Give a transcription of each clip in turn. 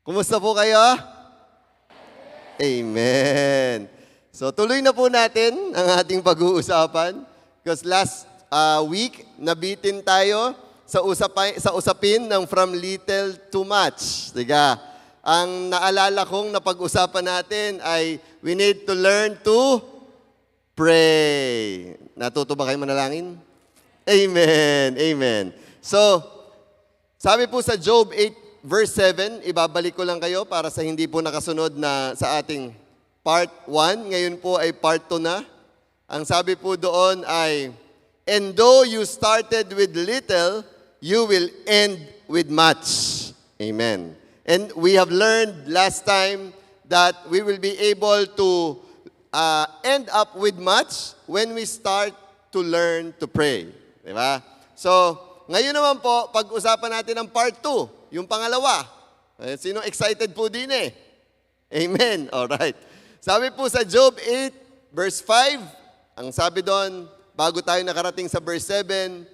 Kumusta po kayo? Amen. So tuloy na po natin ang ating pag-uusapan because last week nabitin tayo sa usapin ng from little to much. Diga? Ang naalala kong napag-usapan natin ay we need to learn to pray. Natuto ba kayo manalangin? Amen. Amen. So, sabi po sa Job 8 verse 7, ibabalik ko lang kayo para sa hindi po nakasunod na sa ating part 1. Ngayon po ay part 2 na. Ang sabi po doon ay, and though you started with little, you will end with much. Amen. And we have learned last time that we will be able to end up with much when we start to learn to pray. Diba? So, ngayon naman po, pag-usapan natin ang part 2. Yung pangalawa, sino excited po din eh? Amen. Alright. Sabi po sa Job 8, verse 5, ang sabi doon, bago tayo nakarating sa verse 7,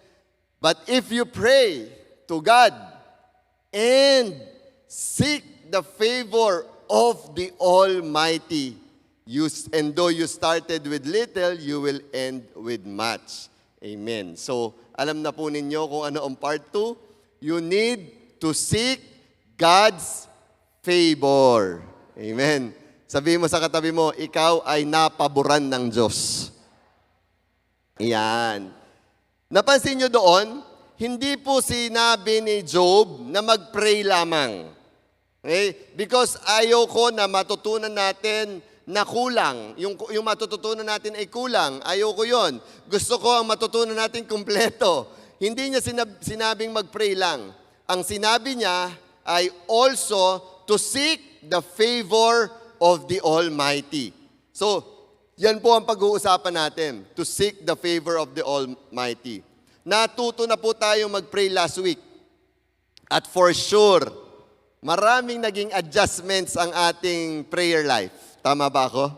but if you pray to God and seek the favor of the Almighty, and though you started with little, you will end with much. Amen. So, alam na po ninyo kung ano ang part 2. You need to seek God's favor. Amen. Sabihin mo sa katabi mo, ikaw ay napaboran ng Diyos. Iyan. Napansin nyo doon, hindi po sinabi ni Job na mag-pray lamang. Okay? Because ayoko na matutunan natin na kulang. Yung matututunan natin ay kulang. Ayoko yon. Gusto ko ang matutunan natin kumpleto. Hindi niya sinabing mag-pray lang. Ang sinabi niya ay also to seek the favor of the Almighty. So, yan po ang pag-uusapan natin, to seek the favor of the Almighty. Natuto na po tayo mag-pray last week. At for sure, maraming naging adjustments ang ating prayer life. Tama ba ako?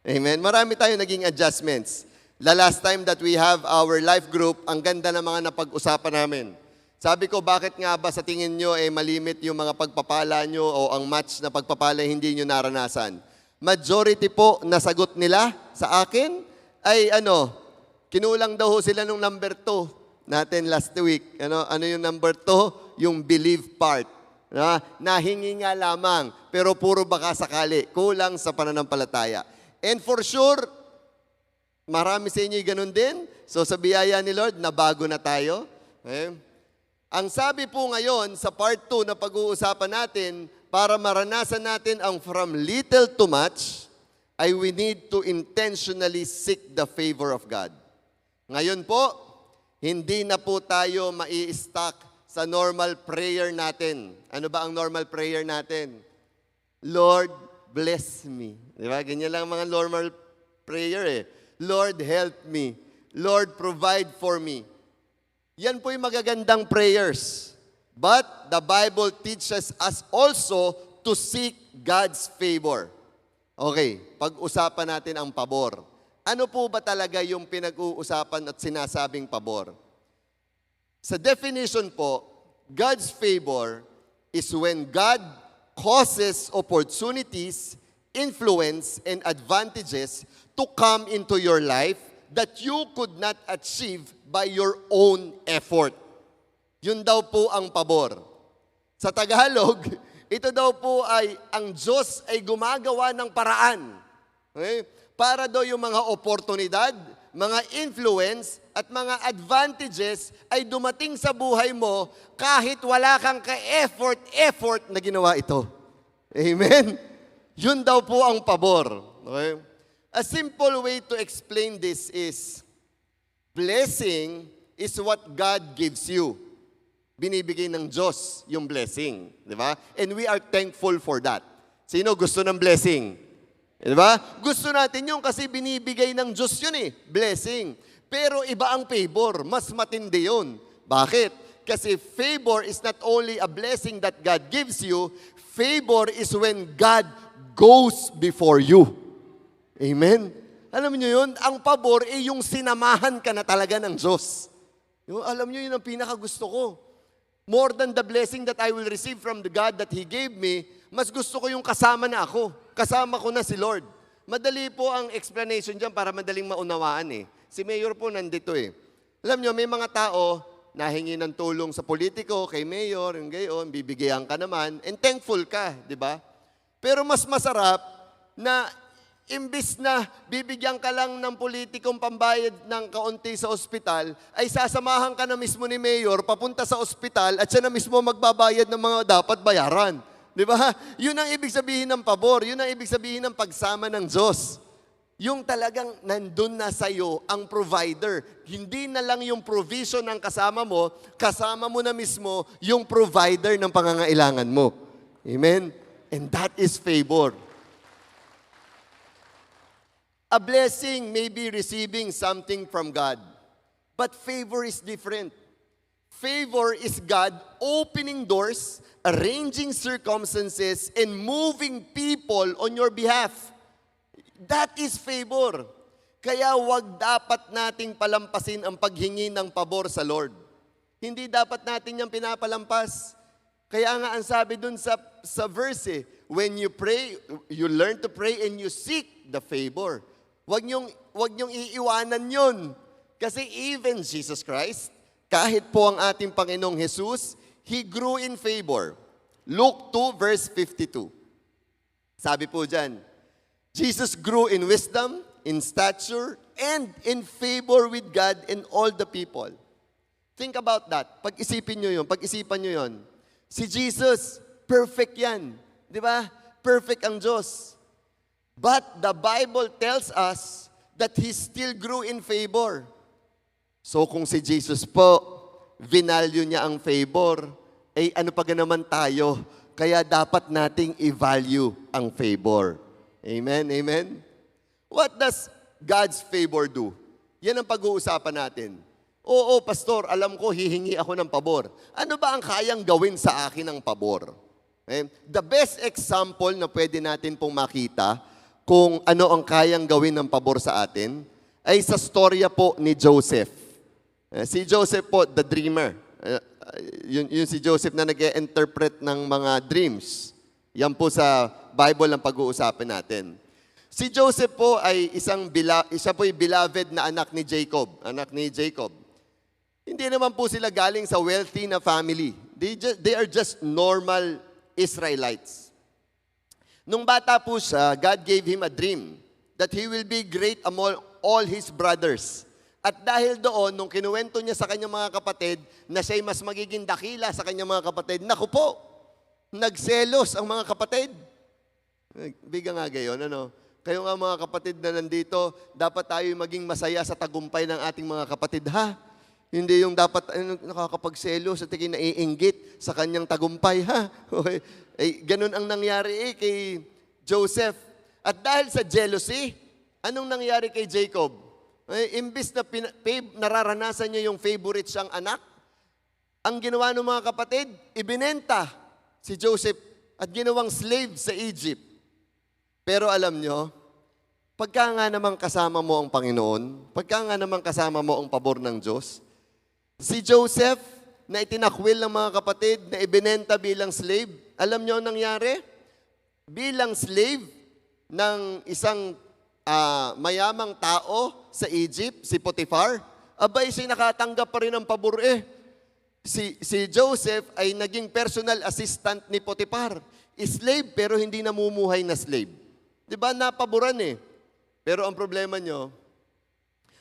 Amen? Marami tayong naging adjustments. The last time that we have our life group, ang ganda ng mga napag-usapan namin. Sabi ko, bakit nga ba sa tingin nyo malimit yung mga pagpapala nyo o ang match na pagpapala hindi nyo naranasan? Majority po na sagot nila sa akin ay kinulang daw sila nung number 2 natin last week. Ano yung number 2? Yung believe part. Nahingi nga lamang, pero puro baka sakali. Kulang sa pananampalataya. And for sure, marami sa inyo ganun din. So sa biyaya ni Lord, nabago na tayo. Okay? Ang sabi po ngayon sa part 2 na pag-uusapan natin, para maranasan natin ang from little to much, ay we need to intentionally seek the favor of God. Ngayon po, hindi na po tayo mai-stuck sa normal prayer natin. Ano ba ang normal prayer natin? Lord, bless me. Di ba? Ganyan lang ang mga normal prayer eh. Lord, help me. Lord, provide for me. Yan po yung magagandang prayers. But the Bible teaches us also to seek God's favor. Okay, pag-usapan natin ang pabor. Ano po ba talaga yung pinag-uusapan at sinasabing pabor? Sa definition po, God's favor is when God causes opportunities, influence, and advantages to come into your life that you could not achieve by your own effort. Yun daw po ang pabor. Sa Tagalog, ito daw po ay ang Diyos ay gumagawa ng paraan. Okay? Para daw yung mga oportunidad, mga influence, at mga advantages ay dumating sa buhay mo kahit wala kang ka-effort na ginawa ito. Amen? Yun daw po ang pabor. Okay? A simple way to explain this is, blessing is what God gives you. Binibigay ng Diyos yung blessing. Di ba? And we are thankful for that. Sino gusto ng blessing? Di ba? Gusto natin yun kasi binibigay ng Diyos yun eh. Blessing. Pero iba ang favor. Mas matindi yun. Bakit? Kasi favor is not only a blessing that God gives you, favor is when God goes before you. Amen? Alam niyo yun, ang pabor ay yung sinamahan ka na talaga ng Diyos. Alam niyo yun ang pinakagusto ko. More than the blessing that I will receive from the God that He gave me, Mas gusto ko yung kasama na ako. Kasama ko na si Lord. Madali po ang explanation dyan para madaling maunawaan eh. Si Mayor po nandito eh. Alam nyo, may mga tao nahingi ng tulong sa politiko, kay Mayor, yung gayon, bibigyan ka naman, and thankful ka, di ba? Pero mas masarap na imbis na bibigyan ka lang ng politikong pambayad ng kaunti sa ospital, ay sasamahan ka na mismo ni Mayor papunta sa ospital at siya na mismo magbabayad ng mga dapat bayaran. Di ba? Yun ang ibig sabihin ng pabor. Yun ang ibig sabihin ng pagsama ng Diyos. Yung talagang nandun na sa'yo ang provider. Hindi na lang yung provision ng kasama mo na mismo yung provider ng pangangailangan mo. Amen? And that is favor. A blessing may be receiving something from God. But favor is different. Favor is God opening doors, arranging circumstances, and moving people on your behalf. That is favor. Kaya wag dapat nating palampasin ang paghingi ng pabor sa Lord. Hindi dapat natin yung pinapalampas. Kaya nga ang sabi dun sa verse, when you pray, you learn to pray and you seek the favor. Wag niyong iiwanan yun. Kasi even Jesus Christ, kahit po ang ating Panginoong Jesus, He grew in favor. Luke 2 verse 52. Sabi po dyan, Jesus grew in wisdom, in stature, and in favor with God and all the people. Think about that. Pag-isipan nyo yun. Si Jesus, perfect yan. Di ba? Perfect ang Diyos. But the Bible tells us that He still grew in favor. So kung si Jesus po, vinalue niya ang favor, ano pa naman tayo? Kaya dapat nating i-value ang favor. Amen? Amen? What does God's favor do? Yan ang pag-uusapan natin. Oo, pastor, alam ko hihingi ako ng pabor. Ano ba ang kayang gawin sa akin ng pabor? Okay? The best example na pwede natin pong makita kung ano ang kayang gawin ng pabor sa atin ay sa storya po ni Joseph. Si Joseph po, the dreamer. Yun si Joseph na nag-interpret ng mga dreams. Yan po sa Bible ang pag-uusapan natin. Si Joseph po ay isa po yung beloved na anak ni Jacob. Hindi naman po sila galing sa wealthy na family. They are just normal Israelites. Nung bata po siya, God gave him a dream that he will be great among all his brothers. At dahil doon, nung kinuwento niya sa kanyang mga kapatid na siya'y mas magiging dakila sa kanyang mga kapatid, naku po, nagselos ang mga kapatid. Biga nga gayon, ano? Kayo nga mga kapatid na nandito, dapat tayo maging masaya sa tagumpay ng ating mga kapatid, ha? Hindi yung dapat nakakapagselos at tingin naiinggit sa kanyang tagumpay, ha? Okay. Ganun ang nangyari kay Joseph. At dahil sa jealousy, anong nangyari kay Jacob? Imbis na nararanasan niya yung favorite siyang anak, ang ginawa ng mga kapatid, ibinenta si Joseph at ginawang slave sa Egypt. Pero alam nyo, pagka nga naman kasama mo ang Panginoon, pagka nga naman kasama mo ang pabor ng Diyos, si Joseph na itinakwil ng mga kapatid na ibinenta bilang slave, alam nyo ang nangyari? Bilang slave ng isang mayamang tao sa Egypt, si Potiphar, abay siya nakatanggap pa rin ng pabor Si Joseph ay naging personal assistant ni Potiphar. Slave pero hindi namumuhay na slave. Diba? Napaboran Pero ang problema nyo,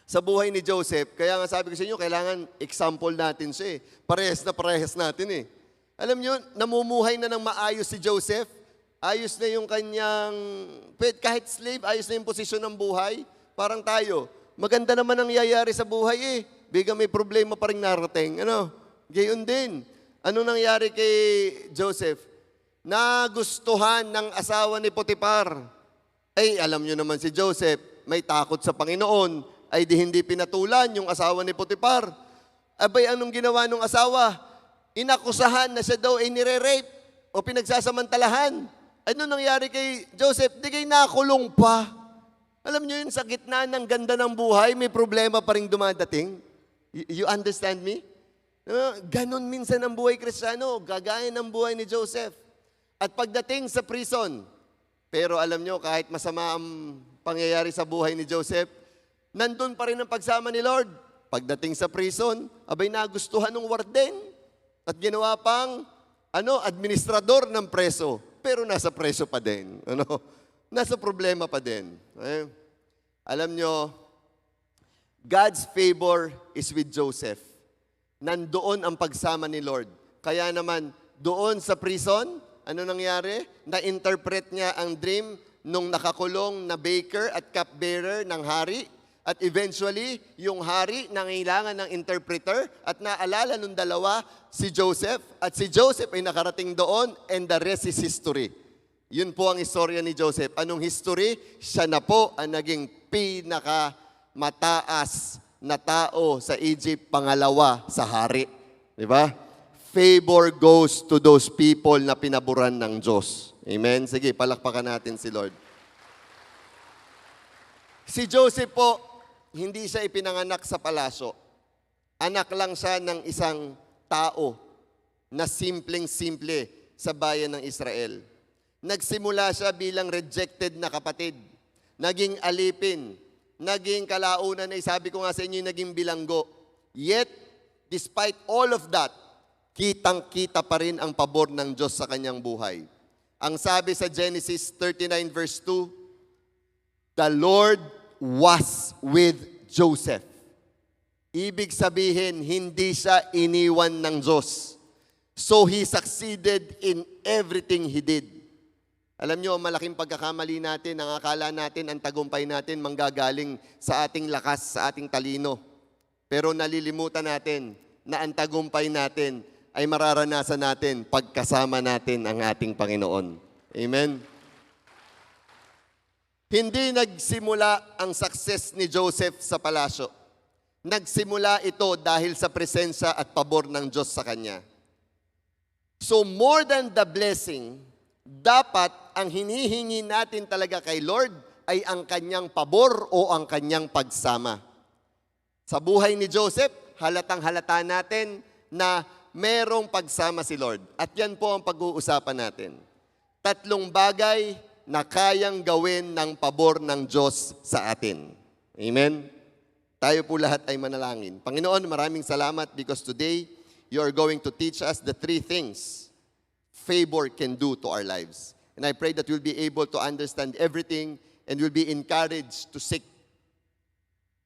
sa buhay ni Joseph, kaya nga sabi ko sa inyo, kailangan example natin siya parehas natin Alam nyo, namumuhay na ng maayos si Joseph. Ayos na yung kanyang, kahit slave, ayos na yung posisyon ng buhay. Parang tayo, maganda naman ang yayari sa buhay Biga may problema pa rin narating. Gayon din. Ano nangyari kay Joseph? Nagustuhan ng asawa ni Potiphar. Alam nyo naman si Joseph, may takot sa Panginoon, ay di hindi pinatulan yung asawa ni Potiphar. Abay, anong ginawa ng asawa? Inakusahan na siya daw ay nire-rape o pinagsasamantalahan. Ano nangyari kay Joseph? Di kayo nakulong pa. Alam nyo yun, sa gitna ng ganda ng buhay, may problema pa rin dumadating. You understand me? Ganon minsan ang buhay Kristiyano, gagaya ng buhay ni Joseph. At pagdating sa prison, pero alam nyo, kahit masama ang pangyayari sa buhay ni Joseph, nandun pa rin ang pagsama ni Lord. Pagdating sa prison, abay nagustuhan ng warden at ginawa pang administrador ng preso. Pero nasa preso pa din. Nasa problema pa din. Alam nyo, God's favor is with Joseph. Nandoon ang pagsama ni Lord. Kaya naman, doon sa prison, ano nangyari? Na-interpret niya ang dream nung nakakulong na baker at cupbearer ng hari. At eventually, yung hari nangailangan ng interpreter at naalala nung dalawa si Joseph. At si Joseph ay nakarating doon and the rest is history. Yun po ang istorya ni Joseph. Anong history? Siya na po ang naging pinakamataas na tao sa Egypt, pangalawa sa hari. Di ba? Favor goes to those people na pinaburan ng Diyos. Amen? Sige, palakpakan natin si Lord. Si Joseph po, hindi siya ipinanganak sa palasyo. Anak lang siya ng isang tao na simpleng-simple sa bayan ng Israel. Nagsimula siya bilang rejected na kapatid. Naging alipin. Naging kalaunan ay sabi ko nga sa inyo, naging bilanggo. Yet, despite all of that, kitang-kita pa rin ang pabor ng Diyos sa kanyang buhay. Ang sabi sa Genesis 39 verse 2, the Lord was with Joseph. Ibig sabihin, hindi siya iniwan ng Diyos. So he succeeded in everything he did. Alam nyo, malaking pagkakamali natin, ang akala natin, ang tagumpay natin, manggagaling sa ating lakas, sa ating talino. Pero nalilimutan natin na ang tagumpay natin ay mararanasan natin pagkasama natin ang ating Panginoon. Amen? Hindi nagsimula ang success ni Joseph sa palasyo. Nagsimula ito dahil sa presensya at pabor ng Diyos sa kanya. So more than the blessing, dapat ang hinihingi natin talaga kay Lord ay ang kanyang pabor o ang kanyang pagsama. Sa buhay ni Joseph, halatang halata natin na merong pagsama si Lord. At yan po ang pag-uusapan natin. 3 bagay na kayang gawin ng pabor ng Diyos sa atin. Amen? Tayo po lahat ay manalangin. Panginoon, maraming salamat because today, you are going to teach us the 3 things favor can do to our lives. And I pray that we'll be able to understand everything and we'll be encouraged to seek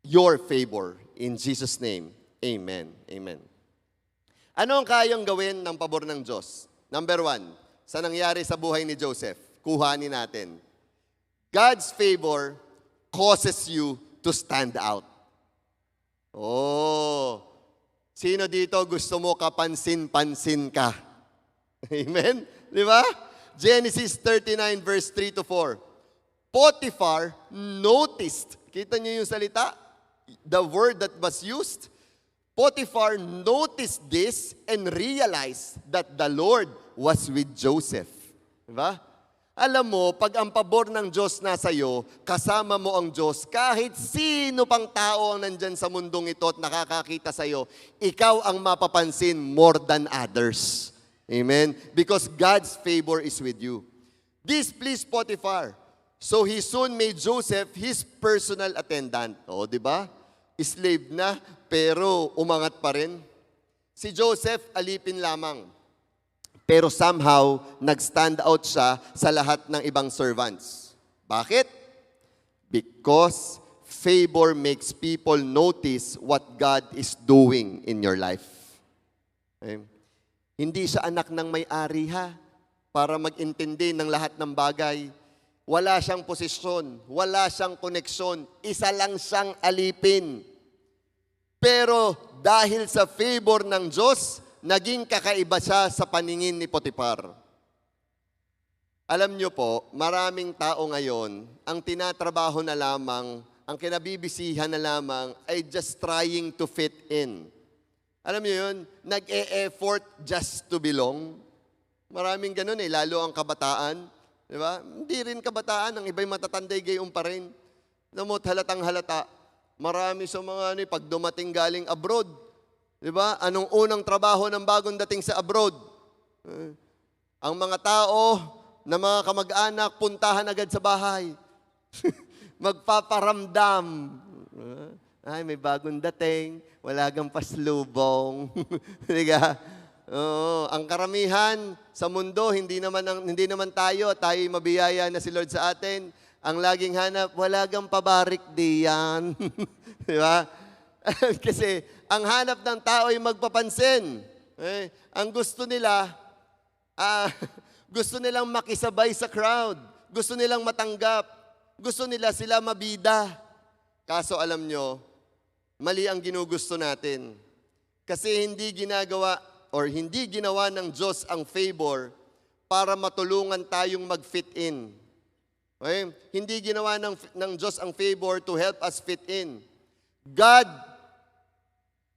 your favor. In Jesus' name, amen. Amen. Ano ang kayang gawin ng pabor ng Diyos? Number 1, sa nangyari sa buhay ni Joseph, kuhanin natin. God's favor causes you to stand out. Oh, sino dito gusto mo kapansin-pansin ka? Amen? Di ba? Genesis 39 verse 3 to 4. Potiphar noticed, kita niyo yung salita? The word that was used? Potiphar noticed this and realized that the Lord was with Joseph. Diba? Alam mo, pag ang pabor ng Diyos nasa iyo, kasama mo ang Diyos, kahit sino pang tao ang nandyan sa mundong ito at nakakakita sa iyo, ikaw ang mapapansin more than others. Amen? Because God's favor is with you. This pleased Potiphar. So he soon made Joseph his personal attendant. O, di ba? Slave na, pero umangat pa rin. Si Joseph, alipin lamang. Pero somehow, nag-stand out siya sa lahat ng ibang servants. Bakit? Because favor makes people notice what God is doing in your life. Okay? Hindi siya anak ng may-ari ha, para mag-intindi ng lahat ng bagay. Wala siyang posisyon, wala siyang koneksyon, isa lang siyang alipin. Pero dahil sa favor ng Diyos, naging kakaiba siya sa paningin ni Potiphar. Alam niyo po, maraming tao ngayon, ang tinatrabaho na lamang, ang kinabibisihan na lamang, ay just trying to fit in. Alam niyo yun, nag-e-effort just to belong. Maraming ganun lalo ang kabataan. Di ba? Hindi rin kabataan, ang iba'y matatanday gayon pa rin. Namot halatang halata. Marami sa mga pag dumating galing abroad. Di ba? Anong unang trabaho ng bagong dating sa abroad? Ang mga tao na mga kamag-anak, puntahan agad sa bahay. Magpaparamdam. Ay, may bagong dating, wala kang paslubong. Diga? Oo, ang karamihan sa mundo, hindi naman tayo mabiyaya na si Lord sa atin. Ang laging hanap, wala kang pabarik diyan. Di ba? Kasi ang hanap ng tao ay magpapansin. Ang gusto nila, gusto nilang makisabay sa crowd. Gusto nilang matanggap. Gusto nila sila mabida. Kaso alam nyo, mali ang ginugusto natin. Kasi hindi ginawa ng Diyos ang favor para matulungan tayong mag-fit in. Okay? Hindi ginawa ng Diyos ang favor to help us fit in. God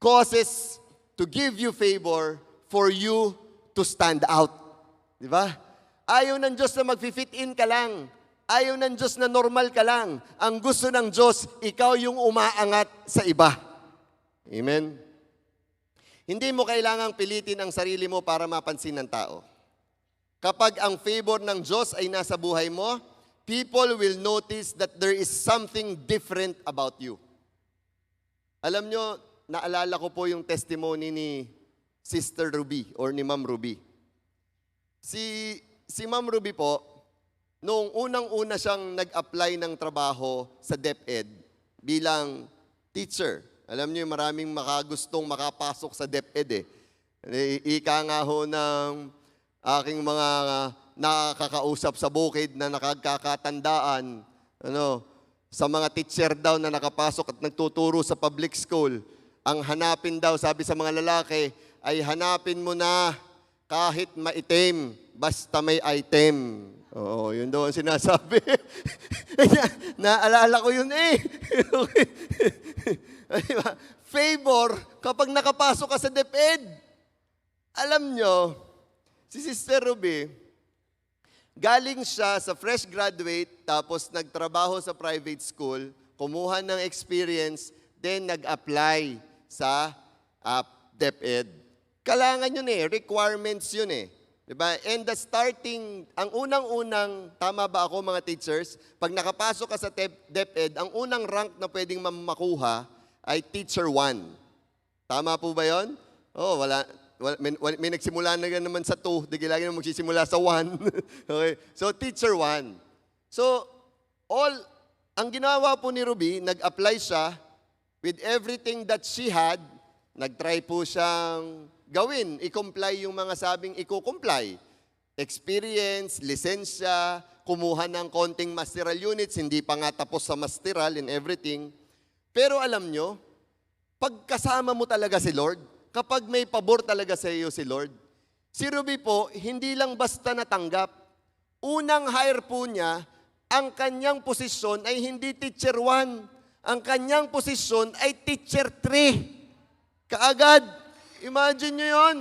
causes to give you favor for you to stand out. Di ba? Ayaw ng Diyos na mag-fit in ka lang. Ayaw ng Diyos na normal ka lang. Ang gusto ng Diyos, ikaw yung umaangat sa iba. Amen? Hindi mo kailangang pilitin ang sarili mo para mapansin ng tao. Kapag ang favor ng Diyos ay nasa buhay mo, people will notice that there is something different about you. Alam nyo, naalala ko po yung testimony ni Sister Ruby or ni Ma'am Ruby. Si Ma'am Ruby po, noong unang-una siyang nag-apply ng trabaho sa DepEd bilang teacher. Alam niyo, maraming makagustong makapasok sa DepEd eh. Ika nga ho ng aking mga nakakausap sa bukid na nakagkakatandaan, sa mga teacher daw na nakapasok at nagtuturo sa public school, ang hanapin daw, sabi sa mga lalaki, ay hanapin mo na kahit maitim, basta may item. Oo, yun daw ang sinasabi. Naalala ko yun eh. Favor, kapag nakapasok ka sa DepEd, alam nyo, si Sister Ruby, galing siya sa fresh graduate, tapos nagtrabaho sa private school, kumuha ng experience, then nag-apply sa DepEd. Kailangan yun eh, requirements yun eh. Diba? And the starting, ang unang-unang, tama ba ako mga teachers, pag nakapasok ka sa DepEd, ang unang rank na pwedeng makuha ay Teacher 1. Tama po ba yun? Oh, wala may nagsimula na naman sa 2, di lagi na magsisimula sa 1. Okay? So, Teacher 1. So, ang ginawa po ni Ruby, nag-apply siya with everything that she had, nag-try po siyang gawin, i-comply yung mga sabing i-comply. Experience, lisensya, kumuha ng konting masteral units, hindi pa nga tapos sa masteral and everything. Pero alam nyo, pagkasama mo talaga si Lord, kapag may pabor talaga sa iyo si Lord, si Ruby po, hindi lang basta natanggap. Unang hire po niya, ang kanyang posisyon ay hindi Teacher 1. Ang kanyang posisyon ay Teacher 3. Kaagad. Imagine nyo yun.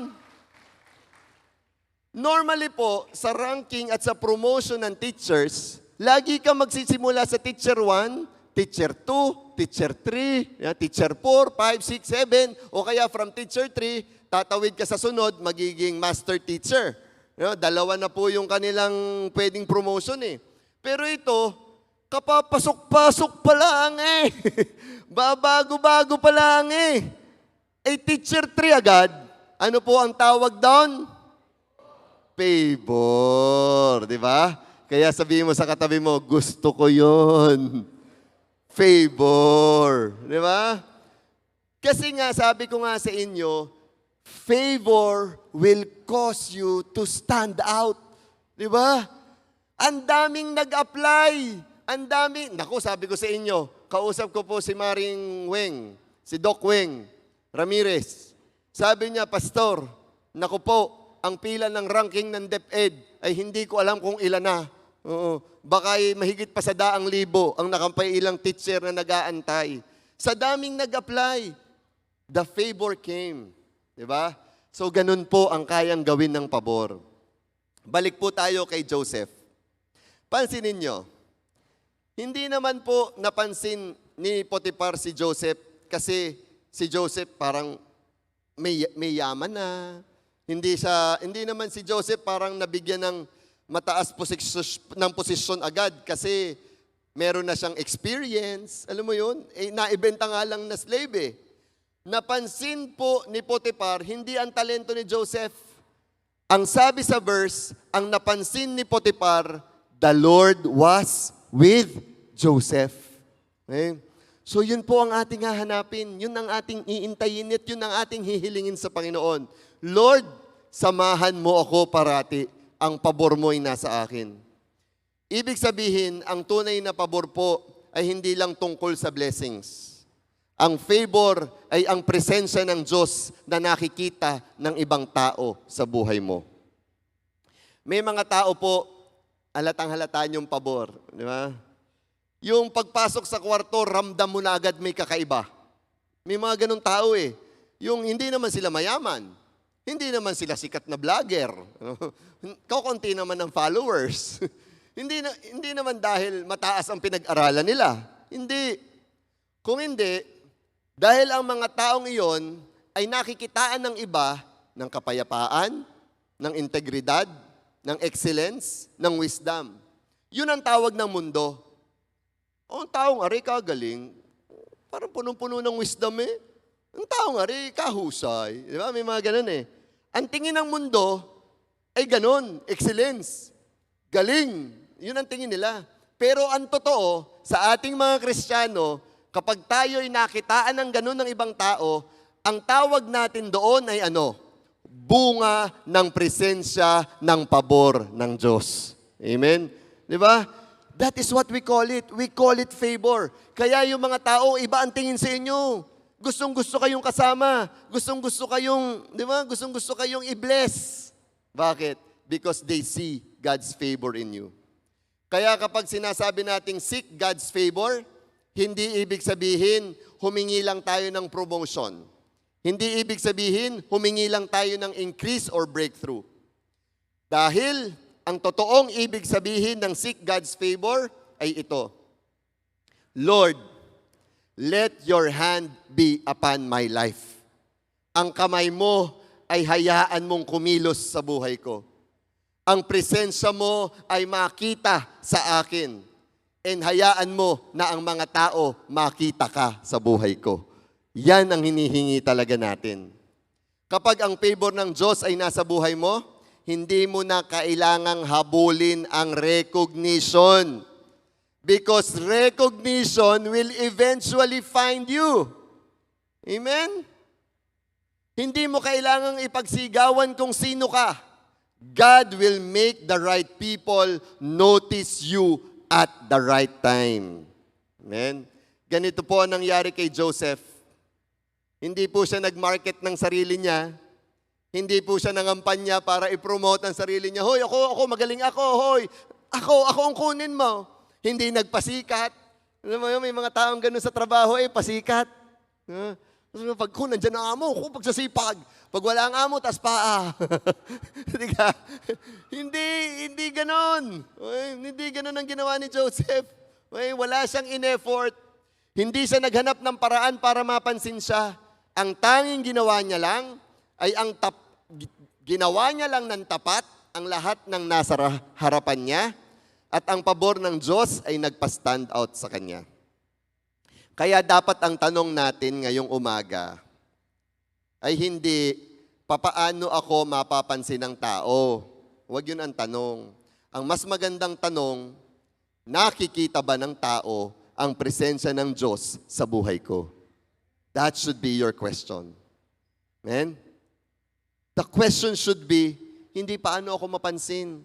Normally po, sa ranking at sa promotion ng teachers, lagi ka magsisimula sa Teacher 1, Teacher 2, Teacher 3, Teacher 4, 5, 6, 7, o kaya from Teacher 3, tatawid ka sa sunod, magiging Master Teacher. Dalawa na po yung kanilang pwedeng promotion eh. Pero ito, kapapasok-pasok pa lang eh. Babago-bago pa lang eh. Teacher 3 agad, ano po ang tawag doon? Favor, di ba? Kaya sabihin mo sa katabi mo, gusto ko yon. Favor, di ba? Kasi nga, sabi ko nga sa inyo, favor will cause you to stand out. Di ba? Ang daming nag-apply. Ang daming, naku, sabi ko sa inyo, kausap ko po si Maring Weng, si Doc Weng Ramirez. Sabi niya, Pastor, naku po, ang pila ng ranking ng DepEd ay hindi ko alam kung ilan na. Baka mahigit pa sa 100,000 ang nakampailang teacher na nag-aantay. Sa daming nag-apply, the favor came. Diba? So, ganun po ang kayang gawin ng pabor. Balik po tayo kay Joseph. Pansinin nyo, hindi naman po napansin ni Potiphar si Joseph kasi si Joseph parang may yaman na. Hindi naman si Joseph parang nabigyan ng mataas ng posisyon agad kasi meron na siyang experience. Alam mo yun? Naibenta nga lang na slave eh. Napansin po ni Potiphar, hindi ang talento ni Joseph. Ang sabi sa verse, ang napansin ni Potiphar, the Lord was with Joseph. Okay? So yun po ang ating hahanapin. Yun ang ating iintayin at yun ang ating hihilingin sa Panginoon. Lord, samahan mo ako parati. Ang pabor mo ay nasa akin. Ibig sabihin, ang tunay na pabor po ay hindi lang tungkol sa blessings. Ang favor ay ang presensya ng Diyos na nakikita ng ibang tao sa buhay mo. May mga tao po, halatang-halataan yung pabor. Di ba? Yung pagpasok sa kwarto, ramdam mo na agad may kakaiba. May mga ganun tao eh. Yung hindi naman sila mayaman. Hindi naman sila sikat na vlogger. Kakunti naman ng followers. Hindi naman dahil mataas ang pinag-aralan nila. Hindi. Kung hindi, dahil ang mga taong iyon ay nakikitaan ng iba ng kapayapaan, ng integridad, ng excellence, ng wisdom. Yun ang tawag ng mundo. Ang taong ari kagaling, parang punong-puno ng wisdom eh. Ang taong ari kahusay. Di ba? May mga ganun eh. Ang tingin ng mundo ay ganun, excellence, galing. Yun ang tingin nila. Pero ang totoo, sa ating mga Kristiyano, kapag tayo'y nakitaan ng ganun ng ibang tao, ang tawag natin doon ay ano? Bunga ng presensya ng pabor ng Diyos. Amen? Di ba? That is what we call it. We call it favor. Kaya yung mga tao, iba ang tingin sa inyo. Gustong-gusto kayong kasama. Gustong-gusto kayong, di ba? Gustong-gusto kayong i-bless. Bakit? Because they see God's favor in you. Kaya kapag sinasabi nating seek God's favor, hindi ibig sabihin humingi lang tayo ng promotion. Hindi ibig sabihin humingi lang tayo ng increase or breakthrough. Dahil ang totoong ibig sabihin ng seek God's favor ay ito. Lord, let your hand be upon my life. Ang kamay mo ay hayaan mong kumilos sa buhay ko. Ang presensya mo ay makita sa akin. And hayaan mo na ang mga tao makita ka sa buhay ko. Yan ang hinihingi talaga natin. Kapag ang favor ng Diyos ay nasa buhay mo, hindi mo na kailangang habulin ang recognition. Because recognition will eventually find you. Amen? Hindi mo kailangang ipagsigawan kung sino ka. God will make the right people notice you at the right time. Amen? Ganito po ang nangyari kay Joseph. Hindi po siya nag-market ng sarili niya. Hindi po siya nangampanya para i-promote ang sarili niya. Hoy, ako, magaling ako. Hoy, ako ang kunin mo. Hindi nagpasikat. Alam mo yun, may mga taong ganun sa trabaho, pasikat. Pag nandiyan ang amo, pagsasipag. Pag wala ang amo, tas paa. Hindi ganun. Hindi ganun ang ginawa ni Joseph. Wala siyang in-effort. Hindi siya naghanap ng paraan para mapansin siya. Ang tanging ginawa niya lang ay ginawa niya lang ng tapat ang lahat ng nasa harapan niya at ang pabor ng Diyos ay nagpa-stand out sa kanya. Kaya dapat ang tanong natin ngayong umaga ay hindi, papaano ako mapapansin ng tao? Huwag yun ang tanong. Ang mas magandang tanong, nakikita ba ng tao ang presensya ng Diyos sa buhay ko? That should be your question. Amen? The question should be, hindi paano ako mapansin.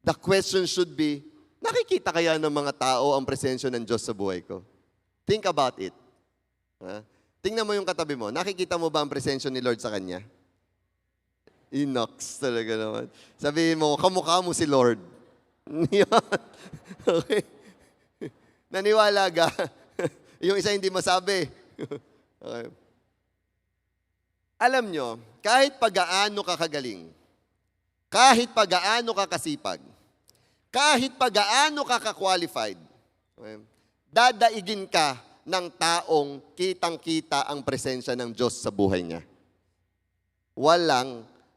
The question should be, nakikita kaya ng mga tao ang presensya ng Diyos sa buhay ko? Think about it. Tingnan mo yung katabi mo. Nakikita mo ba ang presensya ni Lord sa kanya? Inox talaga naman. Sabihin mo, kamukha mo si Lord. Okay. Naniwala ka? Yung isa hindi masabi. Okay. Alam nyo, kahit pag-aano ka kagaling, kahit pag-aano ka kasipag, kahit pag-aano ka ka-qualified, okay, dadaigin ka ng taong kitang-kita ang presensya ng Diyos sa buhay niya.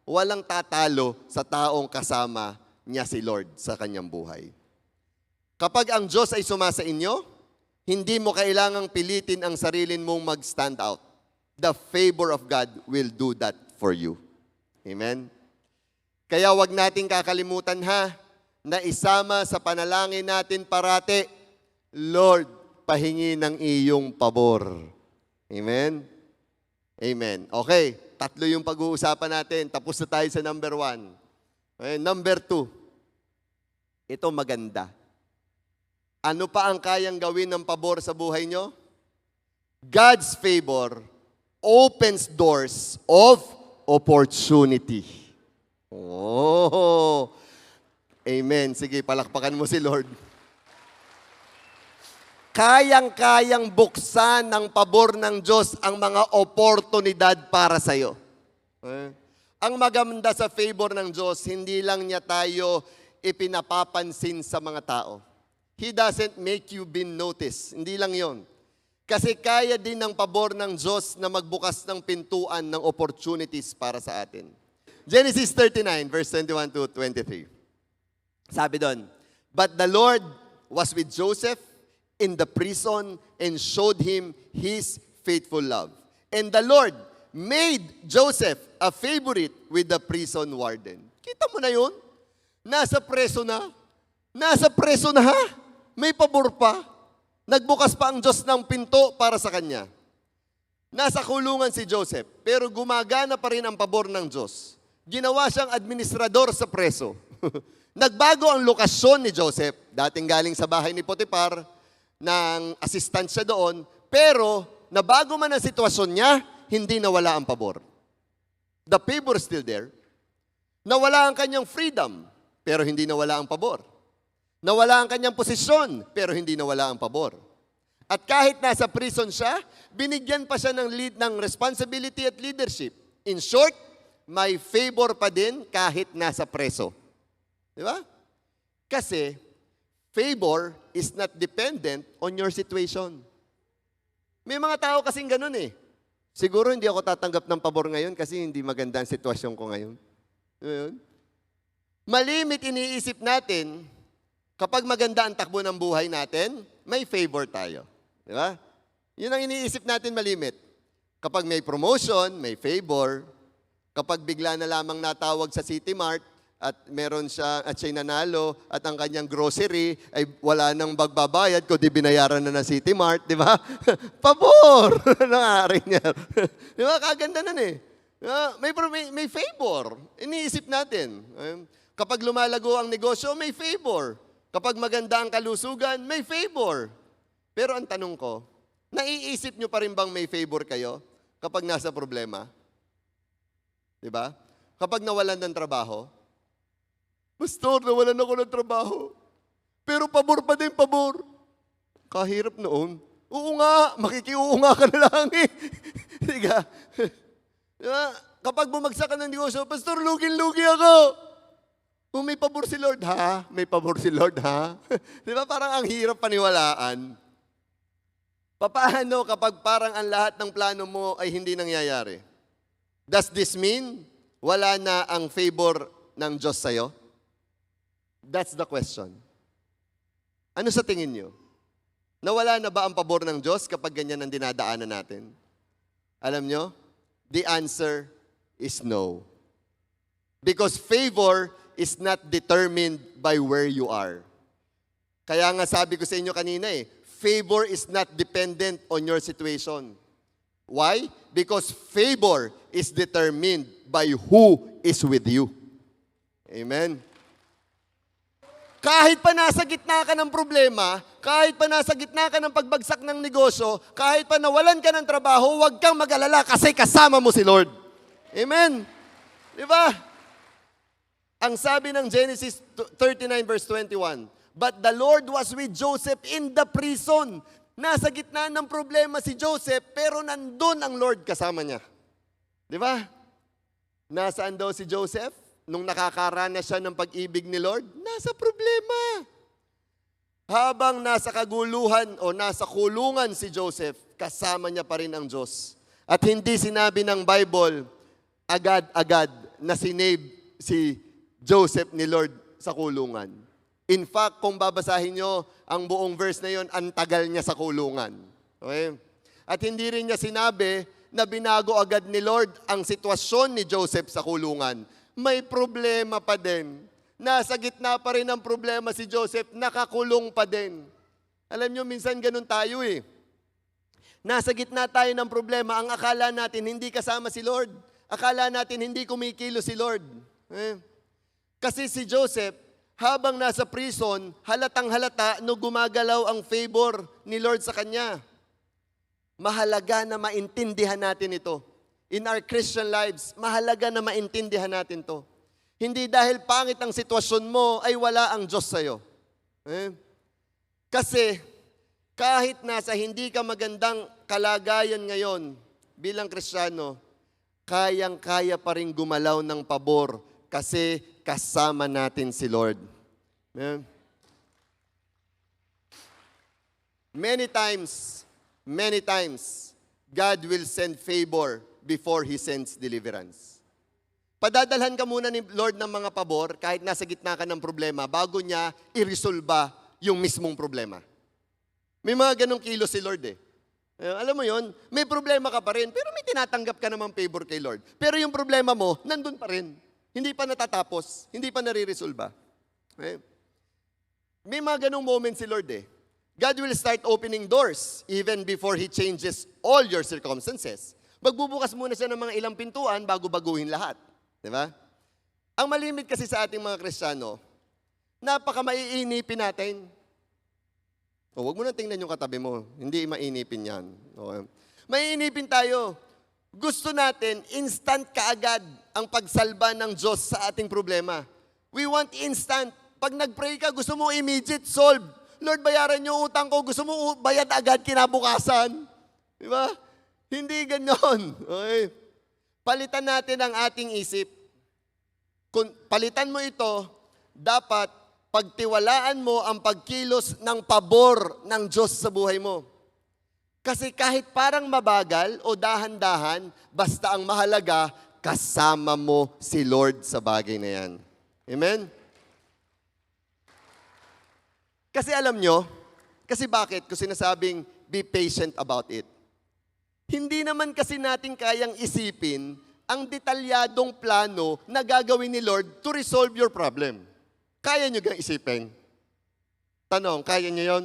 walang tatalo sa taong kasama niya si Lord sa kanyang buhay. Kapag ang Diyos ay sumasa inyo, hindi mo kailangang pilitin ang sarili mong mag-stand out. The favor of God will do that for you. Amen? Kaya wag nating kakalimutan na isama sa panalangin natin parati, Lord, pahingi ng iyong pabor. Amen? Amen. Okay, 3 yung pag-uusapan natin. Tapos na tayo sa number 1. Okay, number 2. Ito maganda. Ano pa ang kayang gawin ng pabor sa buhay nyo? God's favor opens doors of opportunity. Oh! Amen. Sige, palakpakan mo si Lord. Kayang-kayang buksan ng pabor ng Diyos ang mga oportunidad para sa iyo. Ang maganda sa favor ng Diyos, hindi lang niya tayo ipinapapansin sa mga tao. He doesn't make you be noticed. Hindi lang yon. Kasi kaya din ng pabor ng Diyos na magbukas ng pintuan ng opportunities para sa atin. Genesis 39, verse 21 to 23. Sabi doon, but the Lord was with Joseph in the prison and showed him His faithful love. And the Lord made Joseph a favorite with the prison warden. Kita mo na yun? Nasa preso na. Nasa preso na ha? May pabor pa. Nagbukas pa ang Diyos ng pinto para sa kanya. Nasa kulungan si Joseph, pero gumagana pa rin ang pabor ng Diyos. Ginawa siyang administrador sa preso. Nagbago ang lokasyon ni Joseph. Dating galing sa bahay ni Potiphar, ng assistant siya doon, pero nabago man ang sitwasyon niya, hindi nawala ang pabor. The favor still there. Nawala ang kanyang freedom, pero hindi nawala ang pabor. Nawala ang kanyang posisyon, pero hindi nawala ang pabor. At kahit nasa prison siya, binigyan pa siya ng responsibility at leadership. In short, may favor pa din kahit nasa preso. Di ba? Kasi, favor is not dependent on your situation. May mga tao kasing ganun eh. Siguro hindi ako tatanggap ng pabor ngayon kasi hindi maganda ang sitwasyon ko ngayon. Malimit iniisip natin, kapag maganda ang takbo ng buhay natin, may favor tayo. Di ba? Yun ang iniisip natin malimit. Kapag may promotion, may favor. Kapag bigla na lamang natawag sa City Mart, at meron siya, at siya'y nanalo, at ang kanyang grocery ay wala nang magbabayad, kundi binayaran na ng City Mart, di ba? Pabor! Nangyari niya. Di ba? Kaganda nun eh. May favor. Iniisip natin. Kapag lumalago ang negosyo, may favor. Kapag maganda ang kalusugan, may favor. Pero ang tanong ko, naiisip nyo pa rin bang may favor kayo kapag nasa problema? Di ba? Kapag nawalan ng trabaho, Pastor, nawalan ako ng trabaho. Pero pabor pa din, pabor. Kahirap noon. Oo nga, makikiuo nga ka na lang eh. Diga. Diba? Kapag bumagsak ka ng negosyo, Pastor, lugin-lugi ako. Kung may pabor si Lord, ha? May pabor si Lord, ha? Di ba parang ang hirap paniwalaan? Papaano kapag parang ang lahat ng plano mo ay hindi nangyayari? Does this mean wala na ang favor ng Diyos sa'yo? That's the question. Ano sa tingin nyo? Nawala na ba ang pabor ng Diyos kapag ganyan ang dinadaanan natin? Alam nyo? The answer is no. Because favor is not determined by where you are. Kaya nga sabi ko sa inyo kanina favor is not dependent on your situation. Why? Because favor is determined by who is with you. Amen. Kahit pa nasa gitna ka ng problema, kahit pa nasa gitna ka ng pagbagsak ng negosyo, kahit pa nawalan ka ng trabaho, huwag kang mag-alala kasi kasama mo si Lord. Amen? Di ba? Ang sabi ng Genesis 39 verse 21, but the Lord was with Joseph in the prison. Nasa gitna ng problema si Joseph, pero nandun ang Lord kasama niya. Di ba? Nasaan daw si Joseph? Nung nakakaranas siya ng pag-ibig ni Lord, nasa problema. Habang nasa kaguluhan o nasa kulungan si Joseph, kasama niya pa rin ang Diyos. At hindi sinabi ng Bible, agad-agad na sinave si Joseph ni Lord sa kulungan. In fact, kung babasahin nyo ang buong verse na yon, ang tagal niya sa kulungan. Okay? At hindi rin niya sinabi na binago agad ni Lord ang sitwasyon ni Joseph sa kulungan. May problema pa din. Nasa gitna pa rin ng problema si Joseph, nakakulong pa din. Alam nyo, minsan ganun tayo eh. Nasa gitna tayo ng problema, ang akala natin hindi kasama si Lord. Akala natin hindi kumikilo si Lord. Kasi si Joseph, habang nasa prison, halatang halata no gumagalaw ang favor ni Lord sa kanya. Mahalaga na maintindihan natin ito. In our Christian lives, mahalaga na maintindihan natin to. Hindi dahil pangit ang sitwasyon mo, ay wala ang Diyos sa'yo. Kasi, kahit nasa hindi ka magandang kalagayan ngayon, bilang Kristiyano, kayang-kaya pa rin gumalaw ng pabor kasi kasama natin si Lord. Many times, God will send favor before He sends deliverance. Padadalhan ka muna ni Lord ng mga pabor kahit nasa gitna ka ng problema bago niya i-resolba yung mismong problema. May mga ganong kilo si Lord eh. Alam mo yon, may problema ka pa rin, pero may tinatanggap ka namang favor kay Lord. Pero yung problema mo, nandun pa rin. Hindi pa natatapos, hindi pa nare-resolba. May mga ganong moment si Lord eh. God will start opening doors even before He changes all your circumstances. Magbubukas muna siya ng mga ilang pintuan bago baguhin lahat. Di ba? Ang malimit kasi sa ating mga Kristiyano, napaka-maiinipin natin. Huwag mo na tingnan yung katabi mo. Hindi mainipin yan. Okay. Maiinipin tayo. Gusto natin, instant kaagad ang pagsalba ng Diyos sa ating problema. We want instant. Pag nag-pray ka, gusto mo immediate solve. Lord, bayaran yung utang ko. Gusto mo bayad agad kinabukasan. Di ba? Hindi ganon. Okay. Palitan natin ang ating isip. Kung palitan mo ito, dapat pagtiwalaan mo ang pagkilos ng pabor ng Diyos sa buhay mo. Kasi kahit parang mabagal o dahan-dahan, basta ang mahalaga, kasama mo si Lord sa bagay na yan. Amen? Kasi alam nyo, kasi bakit? Kasi sinasabing, be patient about it. Hindi naman kasi natin kayang isipin ang detalyadong plano na gagawin ni Lord to resolve your problem. Kaya nyo gang isipin? Tanong, kaya nyo yun?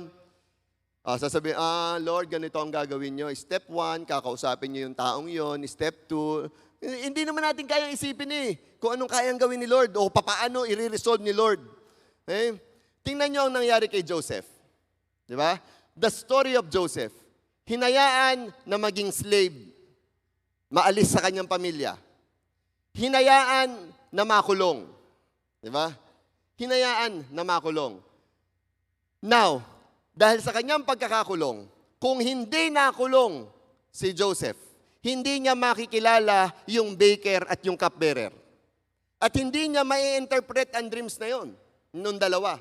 Sasabihin, Lord, ganito ang gagawin nyo. Step 1, kakausapin nyo yung taong yon. Step 2, hindi naman natin kayang isipin eh. Kung anong kayang gawin ni Lord o papaano i-resolve ni Lord. Tingnan nyo ang nangyari kay Joseph. Di ba? The story of Joseph. Hinayaan na maging slave. Maalis sa kanyang pamilya. Hinayaan na makulong. Di ba? Hinayaan na makulong. Now, dahil sa kanyang pagkakakulong, kung hindi nakulong si Joseph, hindi niya makikilala yung baker at yung cupbearer. At hindi niya mai-interpret ang dreams na yon, nung dalawa.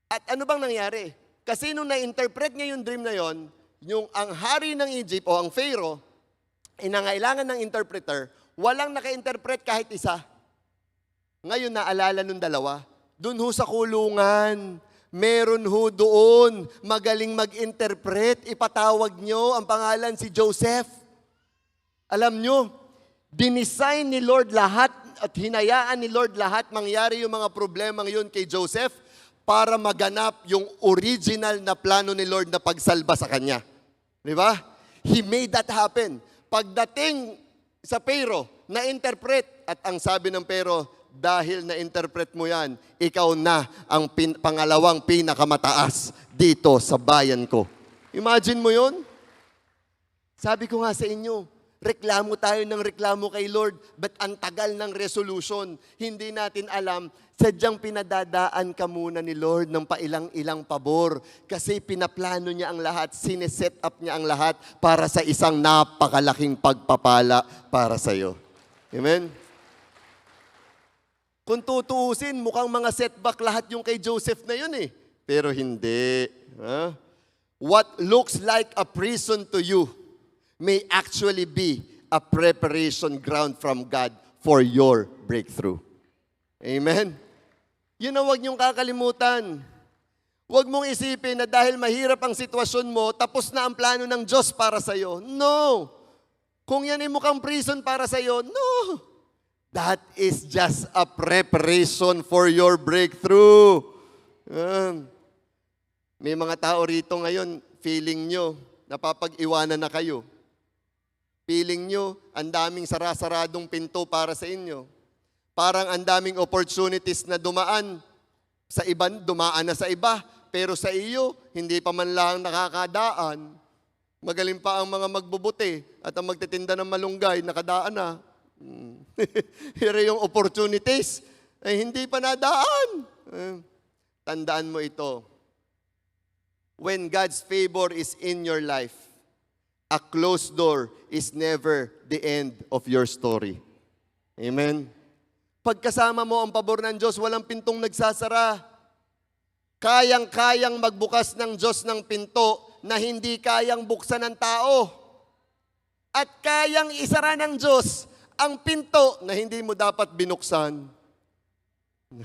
At ano bang nangyari? Kasi nung na-interpret niya yung dream na yon, yung ang hari ng Egypt o ang Pharaoh, inangailangan ng interpreter, walang naka-interpret kahit isa. Ngayon, naalala nung dalawa, dun ho sa kulungan, meron ho doon, magaling mag-interpret, ipatawag nyo ang pangalan si Joseph. Alam nyo, dinisign ni Lord lahat at hinayaan ni Lord lahat mangyari yung mga problemang yun kay Joseph para maganap yung original na plano ni Lord na pagsalba sa kanya. Di ba? He made that happen. Pagdating sa Pharaoh, na-interpret at ang sabi ng Pharaoh, dahil na-interpret mo yan, ikaw na ang pangalawang pinakamataas dito sa bayan ko. Imagine mo yun? Sabi ko nga sa inyo, reklamo tayo ng reklamo kay Lord, but ang tagal ng resolution, hindi natin alam, sadyang pinadadaan ka muna ni Lord ng pailang-ilang pabor kasi pinaplano niya ang lahat, sineset up niya ang lahat para sa isang napakalaking pagpapala para sa iyo. Amen? Kung tutuusin, mukhang mga setback lahat yung kay Joseph na yun eh. Pero hindi. What looks like a prison to you may actually be a preparation ground from God for your breakthrough. Amen? Yun ang huwag niyong kakalimutan. Huwag mong isipin na dahil mahirap ang sitwasyon mo, tapos na ang plano ng Diyos para sa'yo. No! Kung yan ay mukhang prison para sa'yo, no! That is just a preparation for your breakthrough. May mga tao rito ngayon, feeling nyo, napapag-iwanan na kayo. Feeling nyo, ang daming sarasaradong pinto para sa inyo. Parang ang daming opportunities na dumaan. Sa iba, dumaan na sa iba. Pero sa iyo, hindi pa man lang nakakadaan. Magaling pa ang mga magbubuti at ang magtitinda ng malunggay, nakadaan na. Pero yung opportunities, ay hindi pa nadaan. Tandaan mo ito. When God's favor is in your life, a closed door is never the end of your story. Amen? Pagkasama mo ang pabor ng Diyos, walang pintong nagsasara. Kayang-kayang magbukas ng Diyos ng pinto na hindi kayang buksan ng tao. At kayang isara ng Diyos ang pinto na hindi mo dapat binuksan.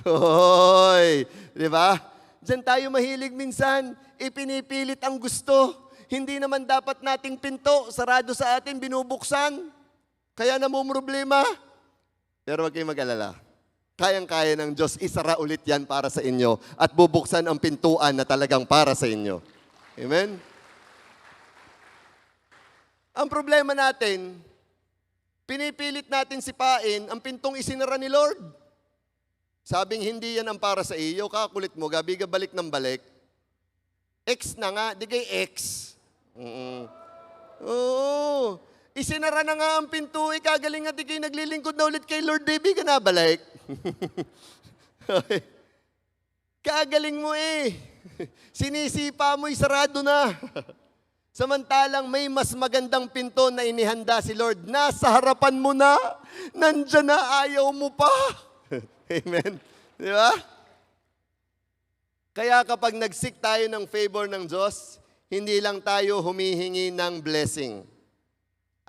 Hoy! Di ba? Diyan tayo mahilig minsan, ipinipilit ang gusto. Hindi naman dapat nating pinto, sarado sa atin, binubuksan. Kaya namumroblema. Pero huwag kayong mag-alala. Kayang-kaya ng Diyos, isara ulit yan para sa inyo at bubuksan ang pintuan na talagang para sa inyo. Amen? Ang problema natin, pinipilit natin sipain ang pintong isinara ni Lord. Sabing hindi yan ang para sa iyo, kakulit mo, gabi ka balik ng balik. X na nga, di kay X. Oo. Isinara na nga ang pinto, ikagaling at ikay naglilingkod na ulit kay Lord, baby ka na balik. Kagaling mo eh. Sinisipa mo, sarado na. Samantalang may mas magandang pinto na inihanda si Lord. Nasa harapan mo na. Nandyan na, ayaw mo pa. Amen. Di ba? Kaya kapag nag-seek tayo ng favor ng Diyos, hindi lang tayo humihingi ng blessing.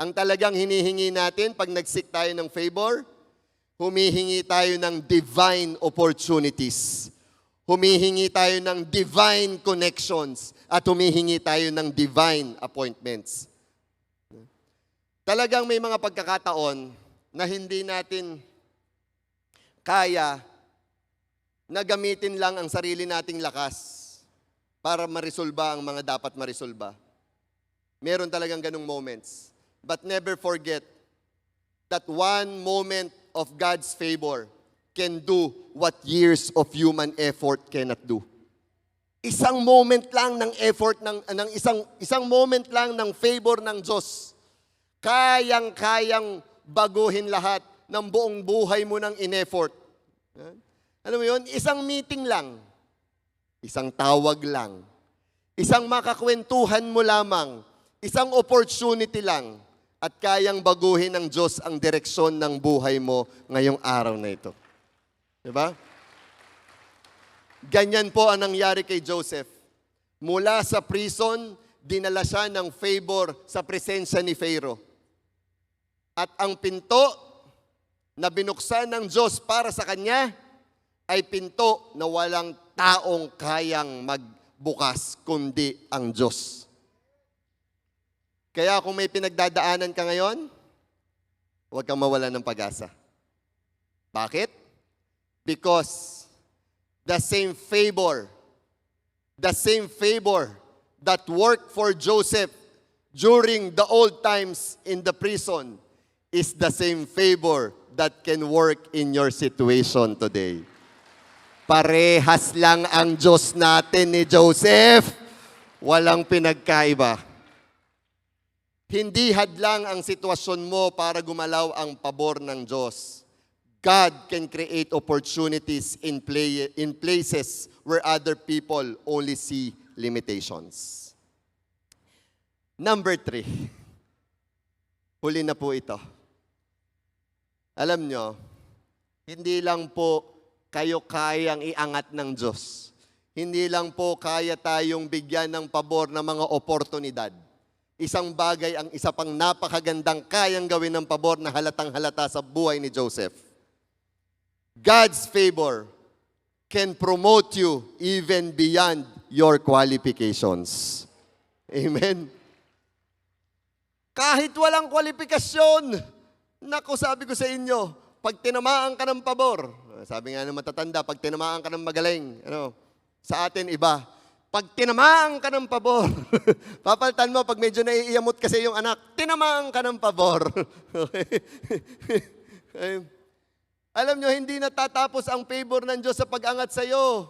Ang talagang hinihingi natin pag nag-seek tayo ng favor, humihingi tayo ng divine opportunities. Humihingi tayo ng divine connections at humihingi tayo ng divine appointments. Talagang may mga pagkakataon na hindi natin kaya na gamitin lang ang sarili nating lakas para marisolba ang mga dapat marisolba. Meron talagang ganung moments. But never forget that one moment of God's favor can do what years of human effort cannot do. Isang moment lang ng effort ng isang moment lang ng favor ng Diyos. Kayang-kayang baguhin lahat ng buong buhay mo ng in-effort. Alam mo yun? Isang meeting lang. Isang tawag lang. Isang makakwentuhan mo lamang. Isang opportunity lang. At kayang baguhin ng Diyos ang direksyon ng buhay mo ngayong araw na ito. Diba? Ganyan po ang nangyari kay Joseph. Mula sa prison, dinala siya ng favor sa presensya ni Pharaoh. At ang pinto na binuksan ng Diyos para sa kanya ay pinto na walang taong kayang magbukas kundi ang Diyos. Kaya kung may pinagdadaanan ka ngayon, huwag kang mawalan ng pag-asa. Bakit? Because the same favor that worked for Joseph during the old times in the prison is the same favor that can work in your situation today. Parehas lang ang Diyos natin ni Joseph. Walang pinagkaiba. Hindi hadlang ang sitwasyon mo para gumalaw ang pabor ng Diyos. God can create opportunities in places where other people only see limitations. Number 3. Huli na po ito. Alam nyo, hindi lang po kayo kayang iangat ng Diyos. Hindi lang po kaya tayong bigyan ng pabor ng mga oportunidad. isang bagay ang isa pang napakagandang kayang gawin ng pabor na halatang halata sa buhay ni Joseph. God's favor can promote you even beyond your qualifications. Amen? Kahit walang kwalifikasyon, naku, sabi ko sa inyo, pag tinamaan ka ng pabor, sabi nga ng matatanda, pag tinamaan ka ng magaling, sa atin iba, pag tinamaan ka ng pabor, papalitan mo pag medyo naiiyamot kasi yung anak, tinamaan ka ng pabor. Okay? Alam nyo, hindi natatapos ang favor ng Diyos sa pag-angat sa iyo.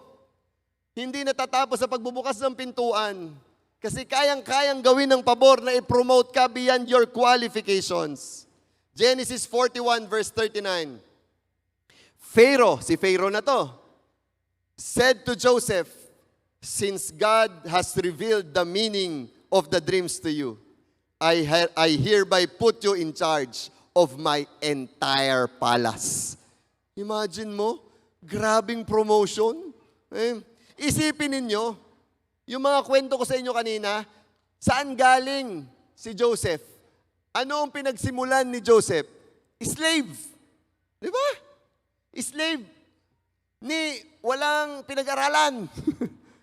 Hindi natatapos sa pagbubukas ng pintuan. Kasi kayang-kayang gawin ng pabor na i-promote ka beyond your qualifications. Genesis 41 verse 39. Pharaoh, si Pharaoh na to, said to Joseph, "Since God has revealed the meaning of the dreams to you, I hereby put you in charge of my entire palace." Imagine mo, grabing promotion. Isipin ninyo, yung mga kwento ko sa inyo kanina, saan galing si Joseph? Ano ang pinagsimulan ni Joseph? Slave. Di ba? Slave. Ni walang pinag-aralan.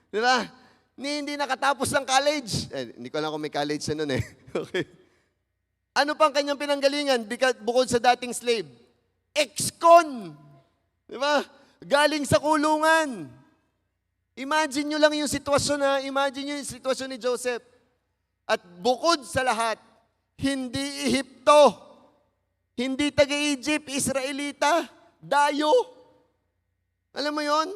Di ba? Ni hindi nakatapos ng college. Hindi ko alam kung may college na nun eh. Okay. Ano pang kanyang pinanggalingan bukod sa dating slave? Ex-con. Di ba? Galing sa kulungan. Imagine nyo lang yung sitwasyon imagine nyo yung sitwasyon ni Joseph. At bukod sa lahat, hindi Ehipto, hindi taga-Egypt, Israelita, dayo. Alam mo yon?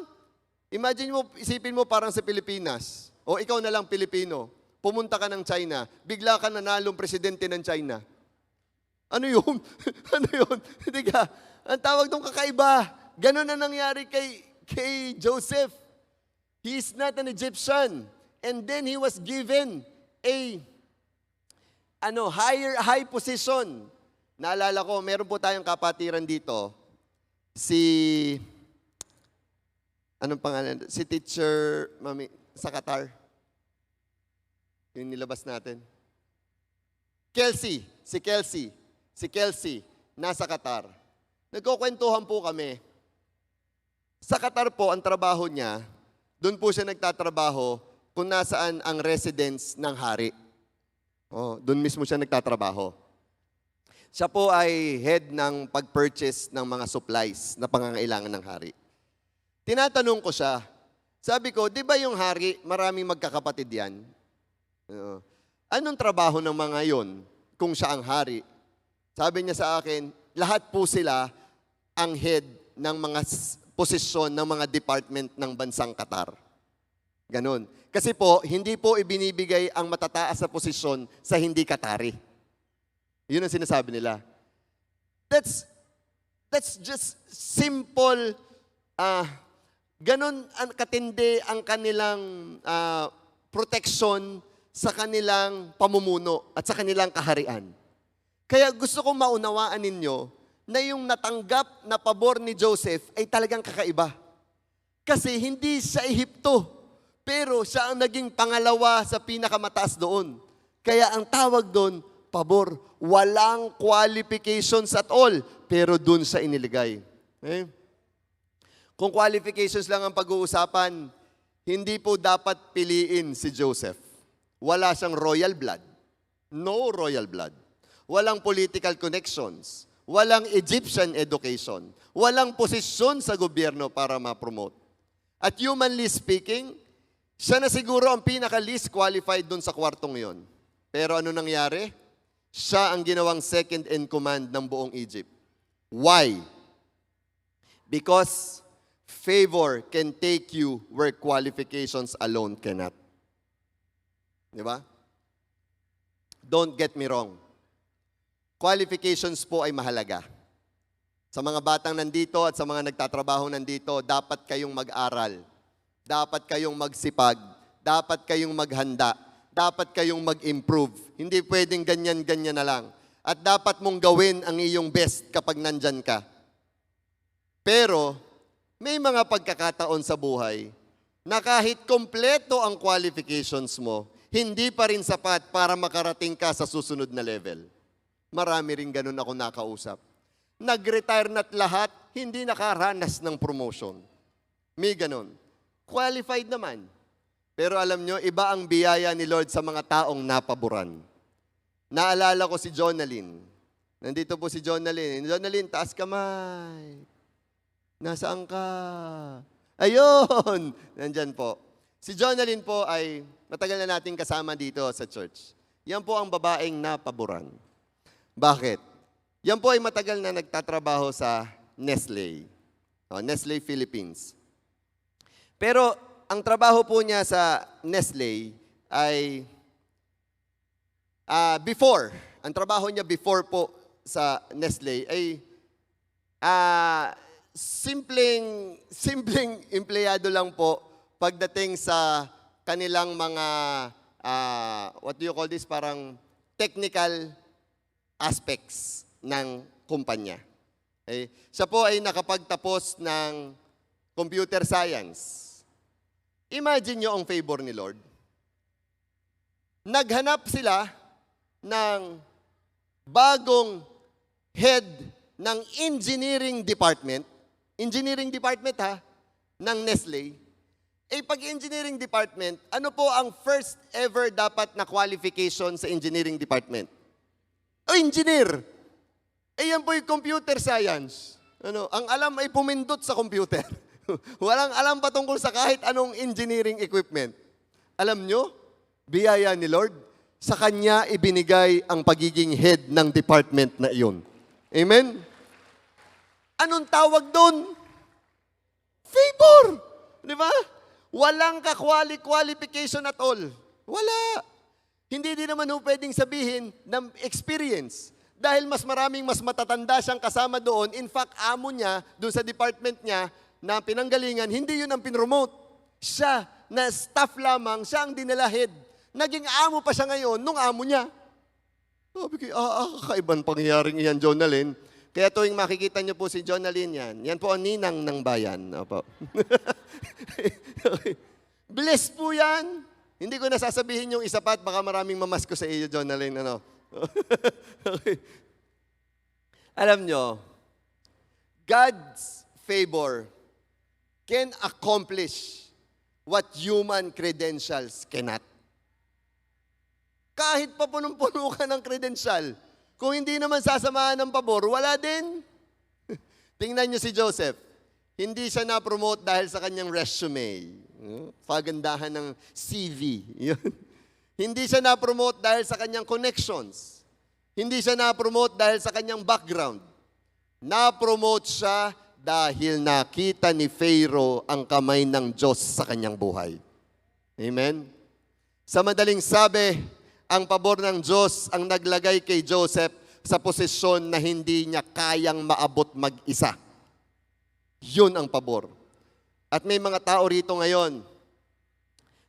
Imagine mo, isipin mo parang sa Pilipinas, o ikaw na lang Pilipino, pumunta ka ng China, bigla ka nanalong presidente ng China. Ano yun? Ano yun? Hindi ka. Ang tawag doon kakaiba. Ganon na nangyari kay Joseph. He is not an Egyptian. And then he was given a high position. Naalala ko, meron po tayong kapatiran dito. Anong pangalan? Si Teacher Mami, sa Qatar. Yung nilabas natin. Si Kelsey, nasa Qatar. Nagkukwentuhan po kami. Sa Qatar po, ang trabaho niya, doon po siya nagtatrabaho kung nasaan ang residence ng hari. Doon mismo siya nagtatrabaho. Siya po ay head ng pag-purchase ng mga supplies na pangangailangan ng hari. Tinatanong ko siya, sabi ko, di ba yung hari, maraming magkakapatid yan? Anong trabaho ng mga yon kung siya ang hari? Sabi niya sa akin, lahat po sila ang head ng mga posisyon ng mga department ng bansang Qatar. Ganon. Kasi po, hindi po ibinibigay ang matataas sa posisyon sa hindi Qatari. Yun ang sinasabi nila. That's just simple. Ganon katindi ang kanilang protection sa kanilang pamumuno at sa kanilang kaharian. Kaya gusto kong maunawaan ninyo na yung natanggap na pabor ni Joseph ay talagang kakaiba. Kasi hindi sa Ehipto, pero siya ang naging pangalawa sa pinakamataas doon. Kaya ang tawag doon, pabor. Walang qualifications at all, pero doon siya iniligay. Okay? Kung qualifications lang ang pag-uusapan, hindi po dapat piliin si Joseph. Wala siyang royal blood. No royal blood. Walang political connections. Walang Egyptian education. Walang posisyon sa gobyerno para ma-promote. At humanly speaking, siya na siguro ang pinaka-least qualified dun sa kwartong yon. Pero ano nangyari? Siya ang ginawang second in command ng buong Egypt. Why? Because favor can take you where qualifications alone cannot. Di ba? Don't get me wrong. Qualifications po ay mahalaga. Sa mga batang nandito at sa mga nagtatrabaho nandito, dapat kayong mag-aral. Dapat kayong magsipag. Dapat kayong maghanda. Dapat kayong mag-improve. Hindi pwedeng ganyan-ganyan na lang. At dapat mong gawin ang iyong best kapag nandyan ka. Pero, may mga pagkakataon sa buhay na kahit kompleto ang qualifications mo, hindi pa rin sapat para makarating ka sa susunod na level. Marami rin ganun ako nakausap. Nag-retire na't lahat, hindi nakaranas ng promotion. May ganun. Qualified naman. Pero alam nyo, iba ang biyaya ni Lord sa mga taong napaboran. Naalala ko si Jonalyn. Nandito po si Jonalyn. Jonalyn, taas kamay. Nasaan ka? Ayun! Nandyan po. Si Jonalyn po ay matagal na nating kasama dito sa church. Yan po ang babaeng napaboran. Bakit? Yan po ay matagal na nagtatrabaho sa Nestle. Nestle Philippines. Pero ang trabaho po niya sa Nestle ay ang trabaho niya before po sa Nestle ay simpleng empleyado lang po pagdating sa kanilang mga what do you call this, parang technical aspects ng kumpanya. Okay? Siya po ay nakapagtapos ng computer science. Imagine nyo ang favor ni Lord. Naghanap sila ng bagong head ng engineering department ng Nestle. Pag engineering department, ano po ang first ever dapat na qualification sa engineering department? Engineer! Yan po yung computer science. Ang alam ay pumindot sa computer. Walang alam patungkol sa kahit anong engineering equipment. Alam nyo, biyaya ni Lord, sa Kanya ibinigay ang pagiging head ng department na iyon. Amen? Anong tawag doon? Favor! Di ba? Walang qualification at all. Wala. Hindi din naman pwedeng sabihin ng experience. Dahil mas matatanda siyang kasama doon. In fact, amo niya, doon sa department niya, na pinanggalingan, hindi yun ang pinromote. Siya, na staff lamang, siya ang dinala head. Naging amo pa siya ngayon, nung amo niya. Sabi ko, kakaibang pangyayaring iyan, Jonalyn. Kaya tuwing makikita niyo po si Jonalyn yan po ang ninang ng bayan. Opo. Okay. Bless po yan. Hindi ko nasasabihin yung isa pa at baka maraming mamasko sa iyo, Jonalyn. Okay. Alam nyo, God's favor can accomplish what human credentials cannot. Kahit pa punong-puno ka ng credential, kung hindi naman sasamahan ng pabor, wala din. Tingnan nyo si Joseph. Hindi siya na-promote dahil sa kanyang resume. Pagandahan ng CV. Hindi siya na-promote dahil sa kanyang connections. Hindi siya na-promote dahil sa kanyang background. Na-promote siya dahil nakita ni Pharaoh ang kamay ng Diyos sa kanyang buhay. Amen? Sa madaling sabi, ang pabor ng Diyos ang naglagay kay Joseph sa posisyon na hindi niya kayang maabot mag-isa. Yun ang pabor. At may mga tao rito ngayon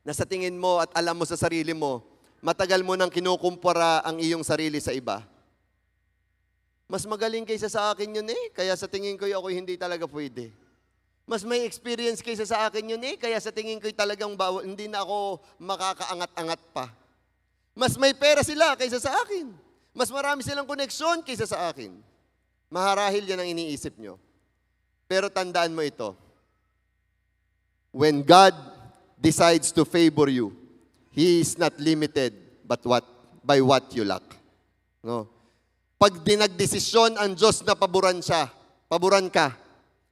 na sa tingin mo at alam mo sa sarili mo, matagal mo nang kinukumpara ang iyong sarili sa iba. Mas magaling kaysa sa akin yun kaya sa tingin ko ako hindi talaga pwede. Mas may experience kaysa sa akin yun kaya sa tingin ko talagang hindi na ako makakaangat-angat pa. Mas may pera sila kaysa sa akin. Mas marami silang koneksyon kaysa sa akin. Maharahil yan ang iniisip nyo. Pero tandaan mo ito. When God decides to favor you, He is not limited by what you lack. No? Pag dinagdesisyon ang Diyos na paboran ka.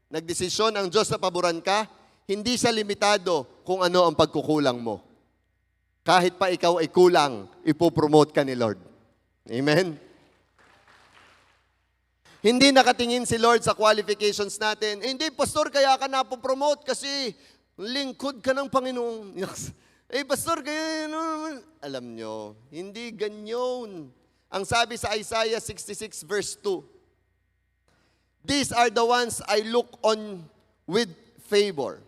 Nagdesisyon ang Diyos na paboran ka, hindi siya limitado kung ano ang pagkukulang mo. Kahit pa ikaw ay kulang, ipopromote ka ni Lord. Amen? Hindi nakatingin si Lord sa qualifications natin. Hindi, pastor, kaya ka napopromote kasi lingkod ka ng Panginoon. Pastor, kaya alam nyo, hindi ganyan. Ang sabi sa Isaiah 66 verse 2, these are the ones I look on with favor.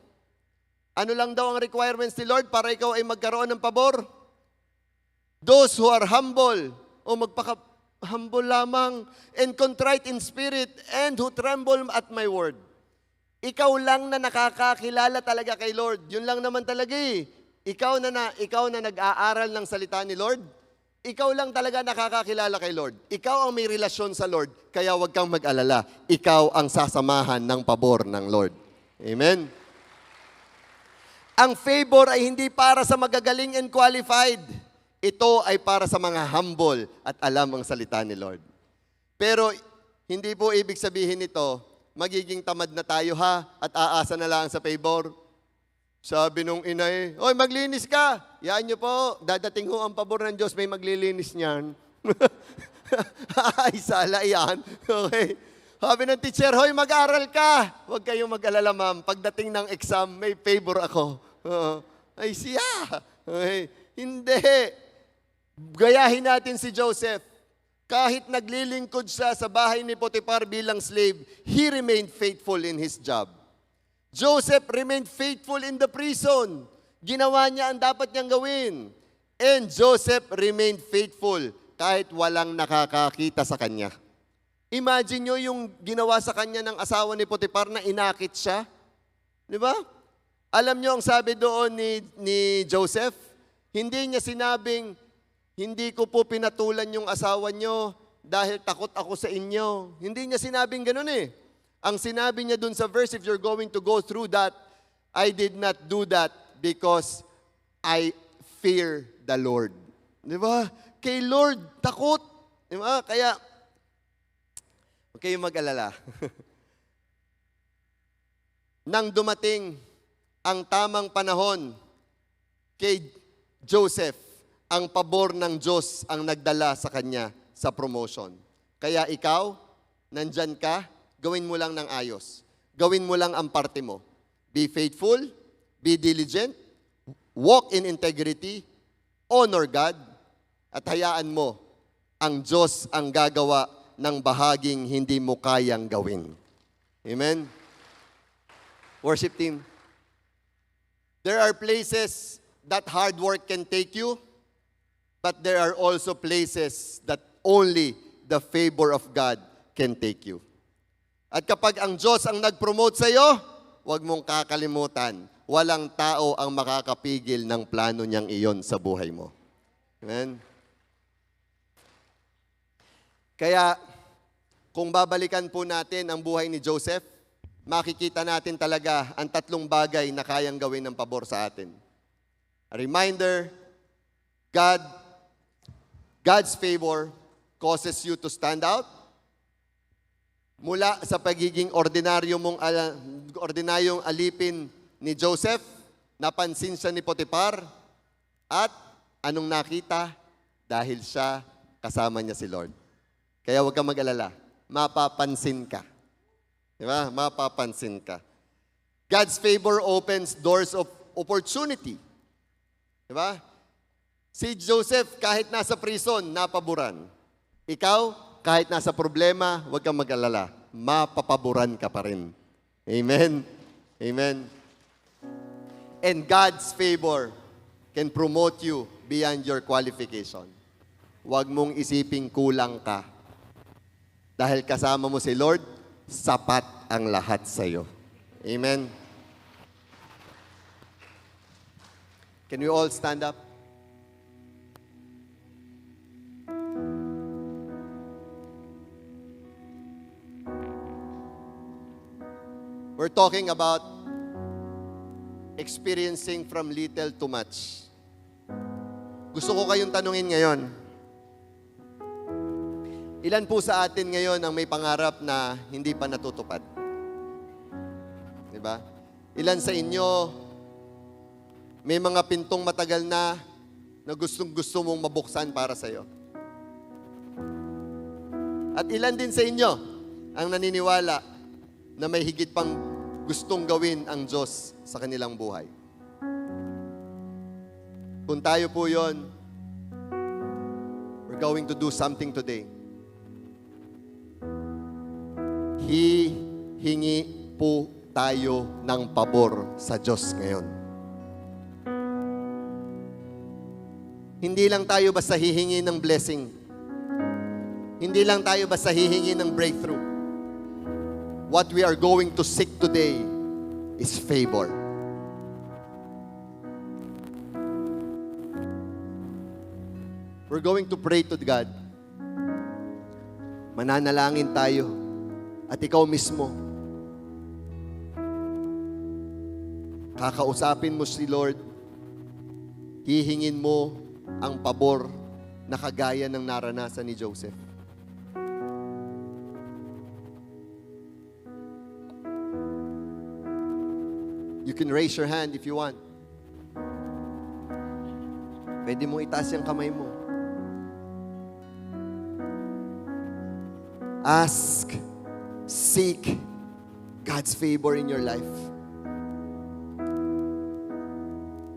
Ano lang daw ang requirements ni Lord para ikaw ay magkaroon ng pabor? Those who are humble, o magpaka-humble lamang, and contrite in spirit, and who tremble at my word. Ikaw lang na nakakakilala talaga kay Lord. Yun lang naman talaga ikaw na nag-aaral ng salita ni Lord, ikaw lang talaga nakakakilala kay Lord. Ikaw ang may relasyon sa Lord, kaya huwag kang mag-alala. Ikaw ang sasamahan ng pabor ng Lord. Amen? Ang favor ay hindi para sa magagaling and qualified. Ito ay para sa mga humble at alam ang salita ni Lord. Pero hindi po ibig sabihin nito, magiging tamad na tayo ha at aasa na lang sa favor. Sabi nung inay, "Oy, maglinis ka." Yan nyo po, dadating ho ang pabor ng Diyos, may maglilinis niyan. Ay, sala yan. Okay. Sabi ng teacher, "Hoy, mag-aral ka." Huwag kayong mag-alala, ma'am. Pagdating ng exam, may favor ako. Ay, siya. Okay. Hindi. Gayahin natin si Joseph. Kahit naglilingkod siya sa bahay ni Potiphar bilang slave, he remained faithful in his job. Joseph remained faithful in the prison. Ginawa niya ang dapat niyang gawin. And Joseph remained faithful kahit walang nakakakita sa kanya. Imagine nyo yung ginawa sa kanya ng asawa ni Potiphar na inakit siya. Di ba? Alam nyo ang sabi doon ni Joseph? Hindi niya sinabing, "Hindi ko po pinatulan yung asawa nyo dahil takot ako sa inyo." Hindi niya sinabing ganun eh. Ang sinabi niya dun sa verse, if you're going to go through that, "I did not do that because I fear the Lord." Di ba? Kay Lord, takot. Di ba? Kaya, huwag kayong mag-alala. Nang dumating ang tamang panahon kay Joseph, ang pabor ng Diyos ang nagdala sa kanya sa promotion. Kaya ikaw, nandyan ka, gawin mo lang ng ayos. Gawin mo lang ang parte mo. Be faithful, be diligent, walk in integrity, honor God, at hayaan mo ang Diyos ang gagawa ng bahaging hindi mo kayang gawin. Amen? Worship team. There are places that hard work can take you, but there are also places that only the favor of God can take you. At kapag ang Diyos ang nag-promote sa iyo, huwag mong kakalimutan, walang tao ang makakapigil ng plano niyang iyon sa buhay mo. Amen? Kaya, kung babalikan po natin ang buhay ni Joseph, makikita natin talaga ang tatlong bagay na kayang gawin ng pabor sa atin. A reminder, God's favor causes you to stand out. Mula sa pagiging ordinaryong alipin ni Joseph, napansin siya ni Potiphar, at anong nakita? Dahil siya, kasama niya si Lord. Kaya huwag kang mag-alala, mapapansin ka. Diba? Mapapansin ka. God's favor opens doors of opportunity. Diba? Si Joseph, kahit nasa prison, napaboran. Ikaw, kahit nasa problema, huwag kang mag-alala. Mapapaboran ka pa rin. Amen? Amen? And God's favor can promote you beyond your qualification. Huwag mong isiping kulang ka. Dahil kasama mo si Lord, sapat ang lahat sa iyo. Amen? Can we all stand up? We're talking about experiencing from little to much. Gusto ko kayong tanungin ngayon, ilan po sa atin ngayon ang may pangarap na hindi pa natutupad? Diba? Ilan sa inyo may mga pintong matagal na gustong-gusto mong mabuksan para sa iyo? At ilan din sa inyo ang naniniwala na may higit pang gustong gawin ang Diyos sa kanilang buhay? Kung tayo po yon, we're going to do something today. Hihingi po tayo ng pabor sa Diyos ngayon. Hindi lang tayo basta hihingi ng blessing. Hindi lang tayo basta hihingi ng breakthrough. What we are going to seek today is favor. we're going to pray to God. Mananalangin tayo. At ikaw mismo, kakausapin mo si Lord. Hihingin mo ang pabor na kagaya ng naranasan ni Joseph. You can raise your hand if you want. Pwede mong itaas yung kamay mo. Ask, seek God's favor in your life.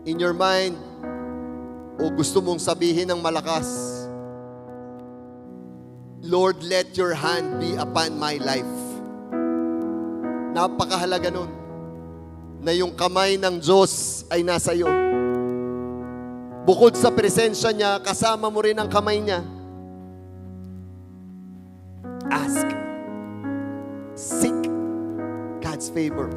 In your mind, o gusto mong sabihin ng malakas, Lord, let your hand be upon my life. Napakahalaga nun, na yung kamay ng Diyos ay nasa iyo. Bukod sa presensya niya, kasama mo rin ang kamay niya. Ask, seek God's favor.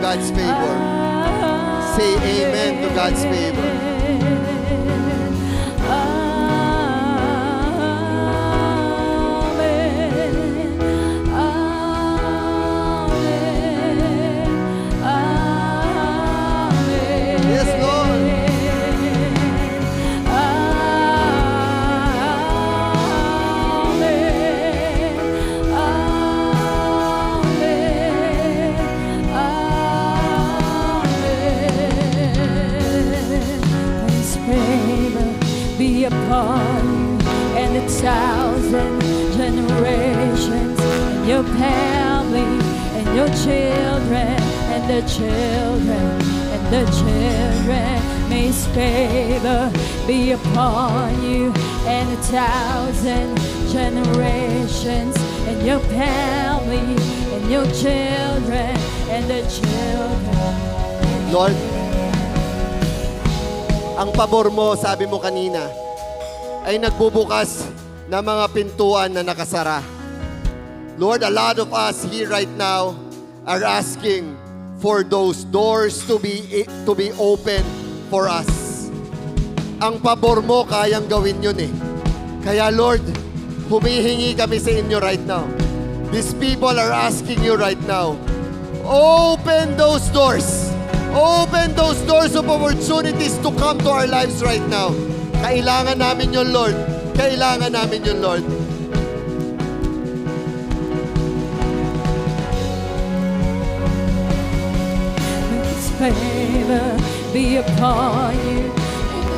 God's favor. Say amen to God's favor. Yes, Lord. Be upon you and 1,000 generations, and your family, and your children, and the children, and the children. May His favor be upon you and 1,000 generations, and your family, and your children, and the children. Lord, ang pabor mo, sabi mo kanina, ay nagbubukas ng mga pintuan na nakasara. Lord, a lot of us here right now are asking for those doors to be open for us. Ang pabor mo, kayang gawin yun eh. Kaya Lord, humihingi kami sa inyo right now. These people are asking you right now, open those doors. Open those doors of opportunities to come to our lives right now. Kailangan namin yun, Lord. Kailangan namin yun, Lord. May His favor be upon you and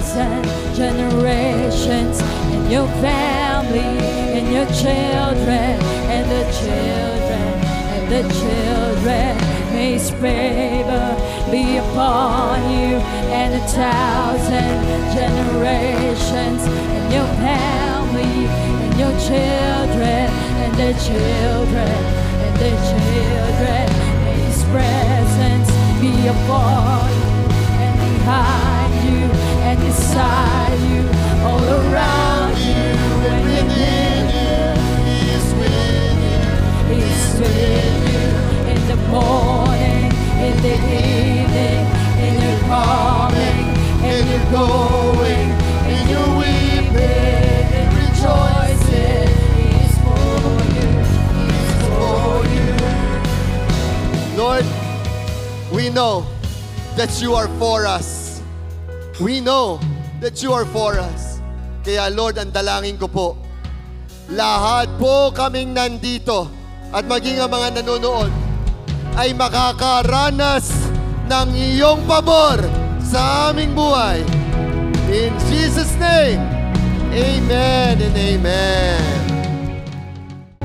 1,000 generations, and your family, and your children, and the children, and the children. May His favor be upon you and 1,000 generations, and your family, and your children, and the children, and the children. May His presence be upon you and behind you and beside you, all around you and within you. He is with you. He is with you in the morning, in the evening, in your coming, in your going, in your weeping. we know that you are for us. We know that you are for us. Kaya Lord, ang dalangin ko po, lahat po kaming nandito at maging ang mga nanonood ay makakaranas ng iyong pabor sa aming buhay. In Jesus' name, amen and amen.